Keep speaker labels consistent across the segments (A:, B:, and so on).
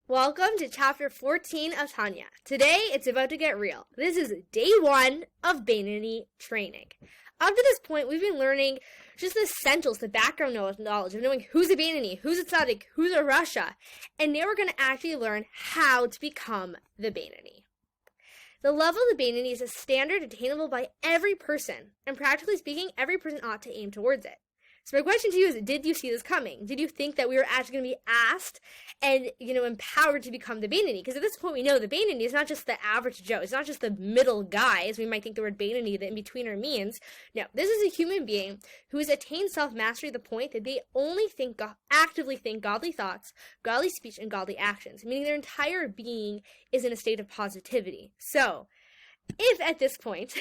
A: Welcome to chapter 14 of Tanya. Today, it's about to get real. This is day 1 of Bainani training. Up to this point, we've been learning just the essentials, the background knowledge of knowing who's a Bainani, who's a Tzaddik, who's a Rasha, and now we're going to actually learn how to become the Bainani. The level of the Bainani is a standard attainable by every person, and practically speaking, every person ought to aim towards it. So my question to you is, did you see this coming? Did you think that we were actually going to be asked and, empowered to become the Bainani? Because at this point we know the Bainani is not just the average Joe. It's not just the middle guy, as we might think the word Bainani, the in-betweener means. No, this is a human being who has attained self-mastery to the point that they only actively think godly thoughts, godly speech, and godly actions, meaning their entire being is in a state of positivity. So, if at this point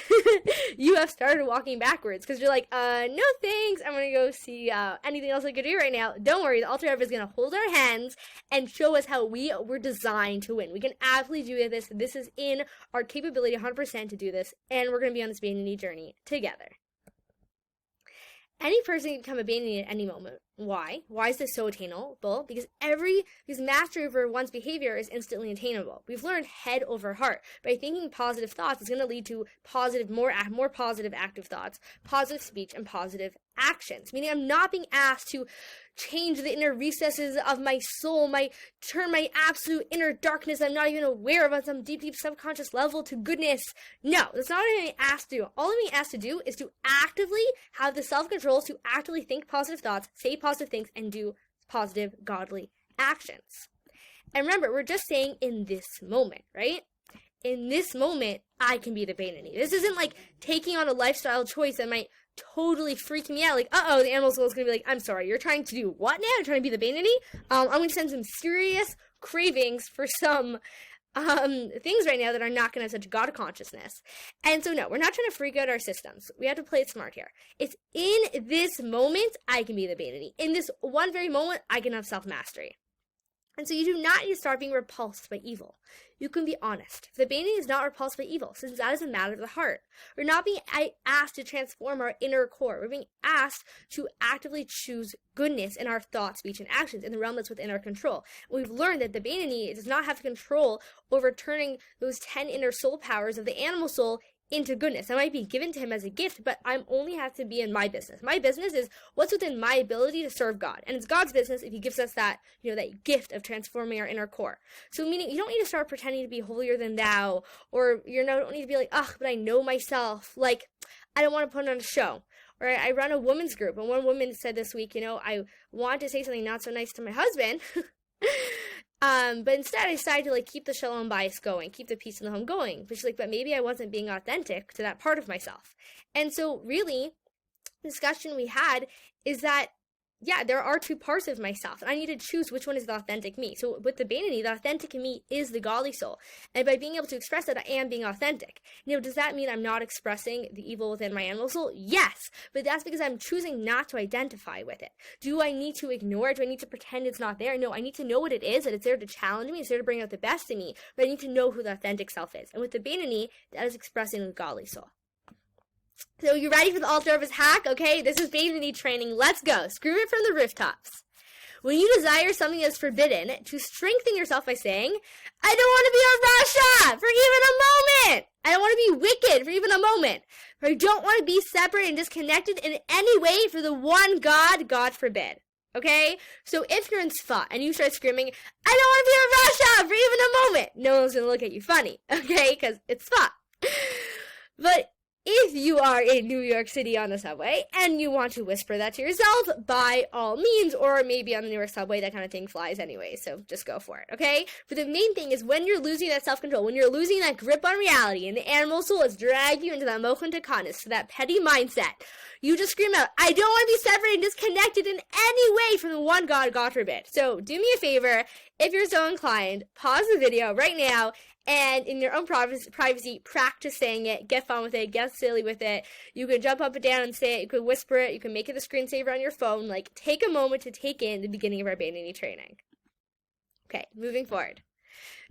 A: you have started walking backwards because you're like, no thanks, I'm going to go see anything else I could do right now, don't worry, the Alter Rebbe is going to hold our hands and show us how we were designed to win. We can absolutely do this. This is in our capability 100% to do this, and we're going to be on this Bainani journey together. Any person can become a Bainani at any moment. Why? Why is this so attainable? Because mastery over one's behavior is instantly attainable. We've learned head over heart. By thinking positive thoughts, it's going to lead to more positive active thoughts, positive speech, and positive actions. Meaning I'm not being asked to change the inner recesses of my soul, turn my absolute inner darkness I'm not even aware of on some deep, deep subconscious level to goodness. No, that's not what I'm being asked to do. All I'm being asked to do is to actively have the self-control to actively think positive thoughts, say positive things, and do positive, godly actions. And remember, we're just saying in this moment, right? In this moment, I can be the Bainani. This isn't like taking on a lifestyle choice that might totally freak me out. Like, the animal soul is going to be like, I'm sorry, you're trying to do what now? You're trying to be the Bainani? I'm going to send some serious cravings for some things right now that are not going to have such God consciousness. And so no, we're not trying to freak out our systems. We have to play it smart here. It's in this moment, I can be the Bainani. In this one very moment, I can have self-mastery. And so you do not need to start being repulsed by evil. You can be honest. The Bainani is not repulsed by evil, since that is a matter of the heart. We're not being asked to transform our inner core. We're being asked to actively choose goodness in our thoughts, speech, and actions in the realm that's within our control. We've learned that the Bainani does not have control over turning those 10 inner soul powers of the animal soul into goodness. That might be given to him as a gift, but I only have to be in my business. My business is what's within my ability to serve God. And it's God's business if he gives us that, that gift of transforming our inner core. So meaning you don't need to start pretending to be holier than thou, or you don't need to be like, but I know myself. Like, I don't want to put on a show. Or I run a women's group, and one woman said this week, I want to say something not so nice to my husband, but instead I decided to keep the shalom bias going, keep the peace in the home going. But she's but maybe I wasn't being authentic to that part of myself. And so really, the discussion we had is that, there are two parts of myself, and I need to choose which one is the authentic me. So with the Bainani, the authentic me is the godly soul. And by being able to express that, I am being authentic. Does that mean I'm not expressing the evil within my animal soul? Yes, but that's because I'm choosing not to identify with it. Do I need to ignore it? Do I need to pretend it's not there? No, I need to know what it is, that it's there to challenge me, it's there to bring out the best in me, but I need to know who the authentic self is. And with the Bainani, that is expressing the godly soul. So you ready for the Alter Rebbe's hack? Okay, this is Bainani training. Let's go. Scream it from the rooftops. When you desire something that's forbidden, to strengthen yourself by saying, I don't want to be a Rasha for even a moment. I don't want to be wicked for even a moment. For I don't want to be separate and disconnected in any way for the one God, God forbid. Okay? So if you're in Tzfat and you start screaming, I don't want to be a Rasha for even a moment, no one's going to look at you funny. Okay? Because it's Tzfat. But if you are in New York City on the subway and you want to whisper that to yourself, by all means, or maybe on the New York subway, that kind of thing flies anyway, so just go for it, okay? But the main thing is when you're losing that self-control, when you're losing that grip on reality, and the animal soul is dragging you into that mochon takanis, to that petty mindset, you just scream out, I don't want to be separate and disconnected in any way from the one God, God forbid. So do me a favor, if you're so inclined, pause the video right now, and in your own privacy, practice saying it, get fun with it, get silly with it. You can jump up and down and say it, you can whisper it, you can make it a screensaver on your phone. Take a moment to take in the beginning of our Bainani training. Okay, moving forward.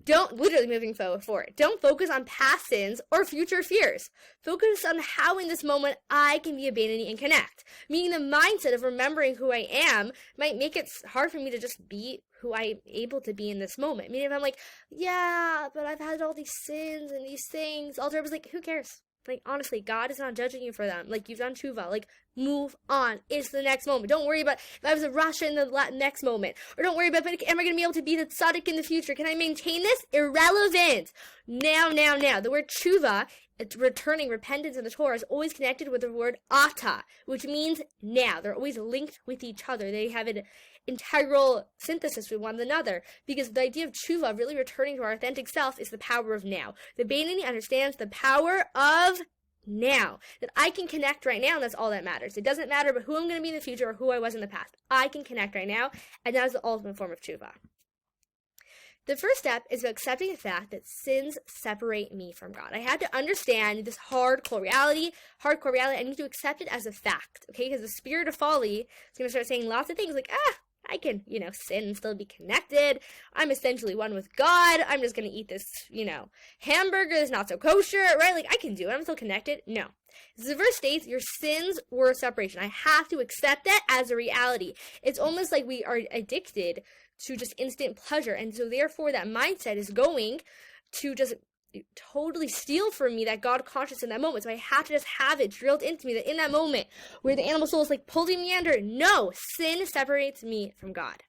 A: Moving forward. Don't focus on past sins or future fears. Focus on how in this moment I can be a Bainani and connect. Meaning the mindset of remembering who I am might make it hard for me to just be who I'm able to be in this moment. I mean, if I'm like, yeah, but I've had all these sins and these things, all the time, was like, who cares? Like, honestly, God is not judging you for them. Like, you've done tshuva. Like, move on. It's the next moment. Don't worry about if I was a Russia in the next moment. Or don't worry about, am I going to be able to be the tzaddik in the future? Can I maintain this? Irrelevant. Now. The word tshuva, it's returning, repentance in the Torah, is always connected with the word ata, which means now. They're always linked with each other. They have an integral synthesis with one another, because the idea of tshuva, really returning to our authentic self, is the power of now. The Beinoni understands the power of now, that I can connect right now, and that's all that matters. It doesn't matter about who I'm going to be in the future or who I was in the past. I can connect right now, and that is the ultimate form of tshuva. The first step is accepting the fact that sins separate me from God. I had to understand this hardcore reality. I need to accept it as a fact, okay? Because the spirit of folly is going to start saying lots of things like, I can, sin and still be connected. I'm essentially one with God. I'm just going to eat this, hamburger that's not so kosher, right? Like, I can do it. I'm still connected. No. The verse states, your sins were a separation. I have to accept that as a reality. It's almost like we are addicted to just instant pleasure. And so therefore that mindset is going to just totally steal from me that God conscious in that moment. So I have to just have it drilled into me that in that moment where the animal soul is like pulling me under, no, sin separates me from God.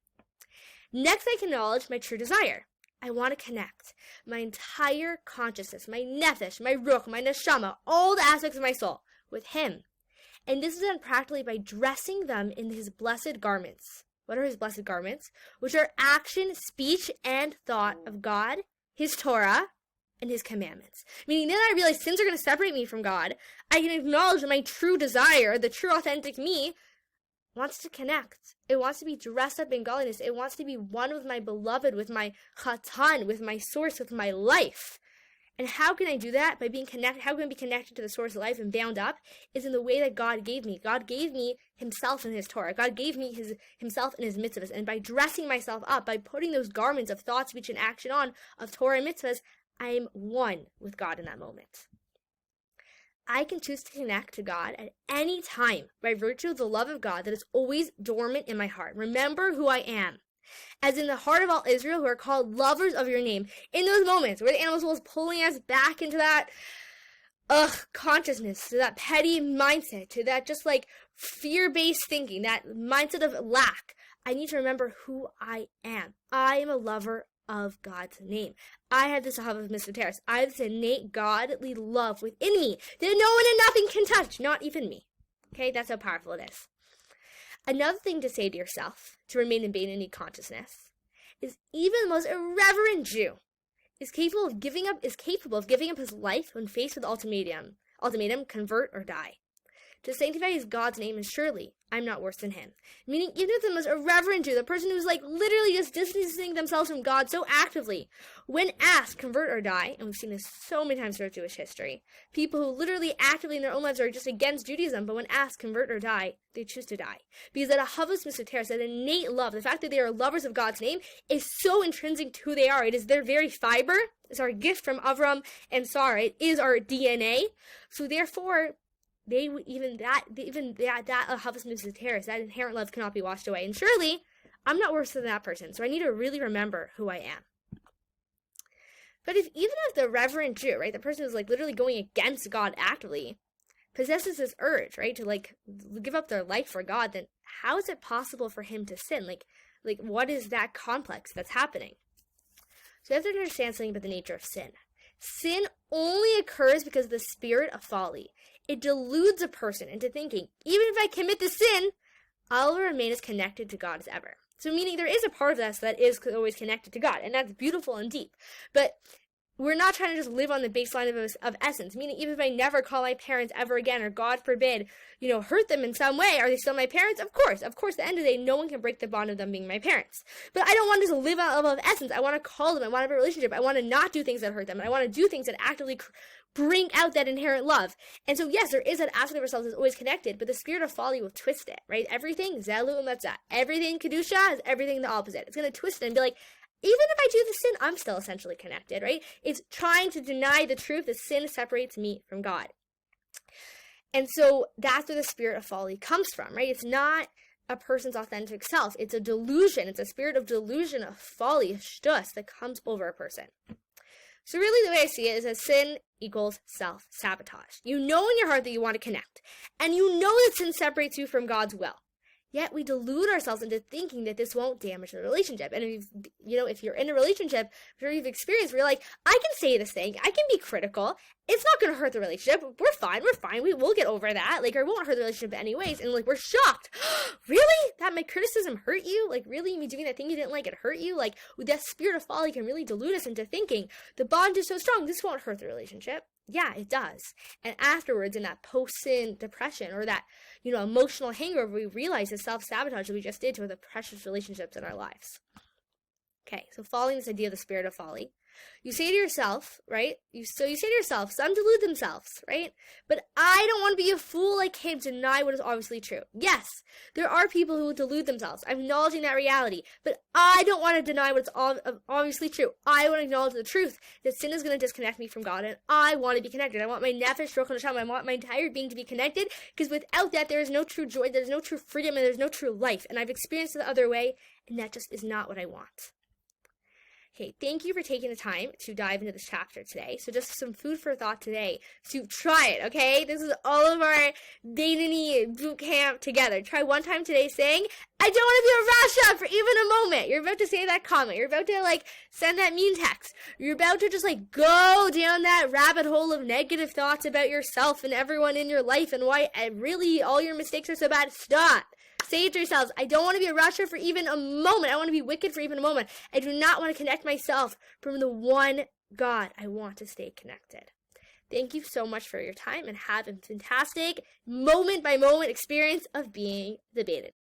A: Next, I can acknowledge my true desire. I want to connect my entire consciousness, my nefesh, my ruach, my neshama, all the aspects of my soul with Him. And this is done practically by dressing them in His blessed garments. What are His blessed garments? Which are action, speech, and thought of God, His Torah, and His commandments. Meaning then I realize sins are going to separate me from God. I can acknowledge that my true desire, the true authentic me, wants to connect. It wants to be dressed up in godliness. It wants to be one with my beloved, with my chatan, with my source, with my life. And how can I do that? By being connected. How can I be connected to the source of life and bound up? Is in the way that God gave me. God gave me Himself in His Torah. God gave me Himself in His mitzvahs. And by dressing myself up, by putting those garments of thought, speech, and action on, of Torah and mitzvahs, I am one with God in that moment. I can choose to connect to God at any time by virtue of the love of God that is always dormant in my heart. Remember who I am. As in the heart of all Israel, who are called lovers of your name. In those moments where the animal soul is pulling us back into that consciousness, to that petty mindset, to that just like fear-based thinking, that mindset of lack, I need to remember who I am. I am a lover of God's name. I have this love of Mr. Terrace. I have this innate godly love within me that no one and nothing can touch, not even me. Okay, that's how powerful it is. Another thing to say to yourself to remain in Beinoni consciousness is even the most irreverent Jew is capable of giving up his life when faced with ultimatum, convert or die. To sanctify God's name is surely, I'm not worse than him. Meaning, even if the most irreverent Jew, the person who's like literally just distancing themselves from God so actively, when asked, convert or die, and we've seen this so many times throughout Jewish history, people who literally actively in their own lives are just against Judaism, but when asked, convert or die, they choose to die. Because that ahavos misoteres, that innate love, the fact that they are lovers of God's name, is so intrinsic to who they are. It is their very fiber. It's our gift from Avram and Sarah. It is our DNA. So therefore, that ahavos misoteres, that inherent love cannot be washed away. And surely, I'm not worse than that person. So I need to really remember who I am. But even if the reverent Jew, right, the person who's like literally going against God actively, possesses this urge, right, to like give up their life for God, then how is it possible for him to sin? Like what is that complex that's happening? So you have to understand something about the nature of sin. Sin only occurs because of the spirit of folly. It deludes a person into thinking, even if I commit the sin, I'll remain as connected to God as ever. So meaning there is a part of us that is always connected to God, and that's beautiful and deep. But we're not trying to just live on the baseline of essence, meaning even if I never call my parents ever again, or God forbid, hurt them in some way, are they still my parents? Of course, at the end of the day, no one can break the bond of them being my parents. But I don't want to just live on a level of essence. I want to call them, I want to have a relationship, I want to not do things that hurt them, and I want to do things that actively bring out that inherent love. And so yes, there is that aspect of ourselves that's always connected, but the spirit of folly will twist it, right? Everything, zelu umatzah, everything kedusha is everything the opposite. It's going to twist it and be like, even if I do the sin, I'm still essentially connected, right? It's trying to deny the truth that sin separates me from God. And so that's where the spirit of folly comes from, right? It's not a person's authentic self. It's a delusion. It's a spirit of delusion, of folly, of shtus that comes over a person. So really the way I see it is that sin equals self-sabotage. You know in your heart that you want to connect, and you know that sin separates you from God's will. Yet we delude ourselves into thinking that this won't damage the relationship. And if you're in a relationship, I'm sure you've experienced where you're like, I can say this thing, I can be critical, it's not going to hurt the relationship, we're fine, we'll get over that, like, or it won't hurt the relationship anyways, and like, we're shocked. Really? That my criticism hurt you? Like, really? Me doing that thing you didn't like, it hurt you? Like, that spirit of folly can really delude us into thinking the bond is so strong, this won't hurt the relationship. Yeah, it does. And afterwards, in that post-sin depression or that, emotional hangover, we realize the self-sabotage that we just did to the precious relationships in our lives. Okay, so following this idea of the spirit of folly, you say to yourself, right? You say to yourself, some delude themselves, right? But I don't want to be a fool like him to deny what is obviously true. Yes, there are people who delude themselves. I'm acknowledging that reality. But I don't want to deny what's obviously true. I want to acknowledge the truth that sin is going to disconnect me from God, and I want to be connected. I want my nefesh, roch, and neshama. I want my entire being to be connected, because without that, there is no true joy, there's no true freedom, and there's no true life. And I've experienced it the other way, and that just is not what I want. Okay, thank you for taking the time to dive into this chapter today. So just some food for thought today. So try it, okay? This is all of our Dainini boot camp together. Try one time today saying, I don't want to be a Rasha for even a moment. You're about to say that comment. You're about to, send that mean text. You're about to just, go down that rabbit hole of negative thoughts about yourself and everyone in your life and why really all your mistakes are so bad. Stop. Say it to yourselves, I don't want to be a Rasha for even a moment. I want to be wicked for even a moment. I do not want to connect myself from the one God. I want to stay connected. Thank you so much for your time, and have a fantastic moment-by-moment experience of being debated.